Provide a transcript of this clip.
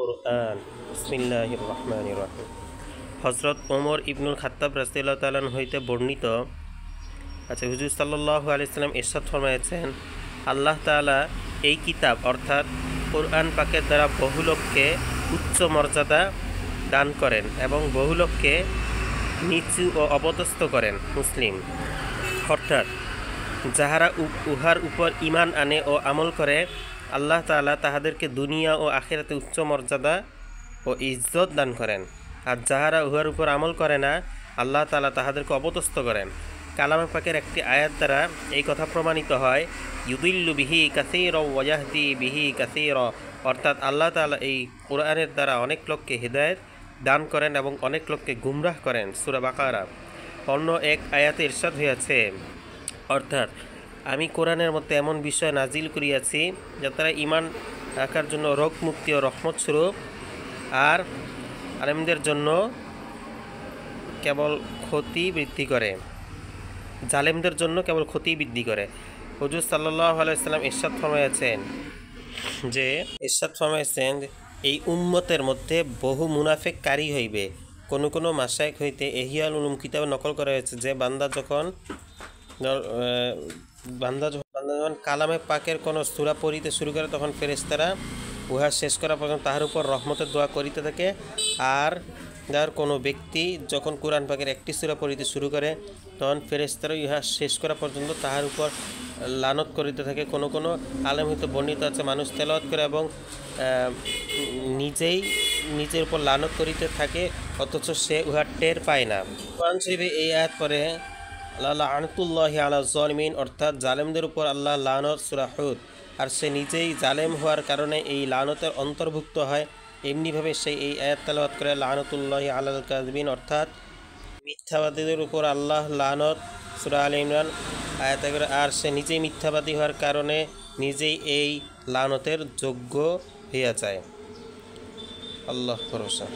কুরআন বিসমিল্লাহির রহমানির রহিম। হযরত ওমর ইবনুল খাত্তাব রাদিয়াল্লাহু তাআলা হইতে বর্ণিত হুজুর সাল্লাল্লাহু আলাইহি সাল্লাম ইরশাদ ফরমায়েছেন, আল্লাহ তাআলা এই কিতাব অর্থাৎ কুরআন পাকের দ্বারা বহু লোককে উচ্চ মর্যাদা দান করেন এবং বহু লোককে নিচু ও অপদস্থ করেন। মুসলিম অর্থাৎ যাহারা উহার উপর ঈমান আনে ও আমল করে, আল্লাহ তাআলা তাহাদেরকে দুনিয়া ও আখিরাতে উচ্চ মর্যাদা ও ইজ্জত দান করেন, আর যাহারা উহার উপর আমল করে না, আল্লাহ তাআলা তাহাদেরকে অপদস্থ করেন। কালামে পাকের একটি আয়াত দ্বারা এই কথা প্রমাণিত হয়, ইউদিল্লু বিহি কাসীরা ওয়া ইয়াহদি বিহি কাসীরা, অর্থাৎ আল্লাহ তাআলা এই কোরআনের দ্বারা অনেক লোককে হিদায়াত দান করেন এবং অনেক লোককে গুমরাহ করেন। সূরা বাকারা। অন্য এক আয়াতে ইরশাদ হইয়াছে, অর্থাৎ আমি কোরআনের মধ্যে এমন বিষয় নাজিল করিয়াছি যা তারা ঈমান রাখার জন্য রোগ মুক্তি ও রহমত স্বরূপ, আর আলেমদের জন্য কেবল ক্ষতি বৃদ্ধি করে, জালেমদের জন্য কেবল ক্ষতি বৃদ্ধি করে। হুজুর সাল্লাল্লাহু আলাইহি সাল্লাম ইরশাদ ফরমাইয়াছেন এই উম্মতের মধ্যে বহু মুনাফিককারী হইবে। কোনো মাশায়েখ হইতে ইহইয়াউল উলুম কিতাবে নকল করা হয়েছে যে বান্দা যখন কালামে পাকের কোনো সূরা পড়িতে শুরু করে, তখন ফেরেশতারা উহা শেষ করা পর্যন্ত তাহার উপর রহমতের দোয়া করিতে থাকে। আর যার কোনো ব্যক্তি যখন কোরআন পাকের একটি সূরা পড়িতে শুরু করে, তখন ফেরেশতারা ইহা শেষ করা পর্যন্ত তাহার উপর লানত করিতে থাকে। কোনো আলেম হইতে বর্ণিত আছে, মানুষ তেলাওয়াত করে এবং নিজের উপর লানত করিতে থাকে, অথচ সে উহা টের পায় না। কোরআন শরীফে এই আয়াত পরে লাআনাতুল্লাহি আলা যালিমিন, অর্থাৎ জালেমদের উপর আল্লাহ লানত, সূরা হুদ, আর সে নিজেই জালেম হওয়ার কারণে এই লানতের অন্তর্ভুক্ত হয়। এমনিভাবে সে এই আয়াত তেলাওয়াত করে লাআনাতুল্লাহি আলাল কাযিবিন, অর্থাৎ মিথ্যাবাদীদের উপর আল্লাহ লানত, সূরা আলে ইমরান আয়াত 11, আর সে নিজেই মিথ্যাবাদী হওয়ার কারণে নিজেই এই লানতের যোগ্য হইয়া যায়। আল্লাহ ভরসা।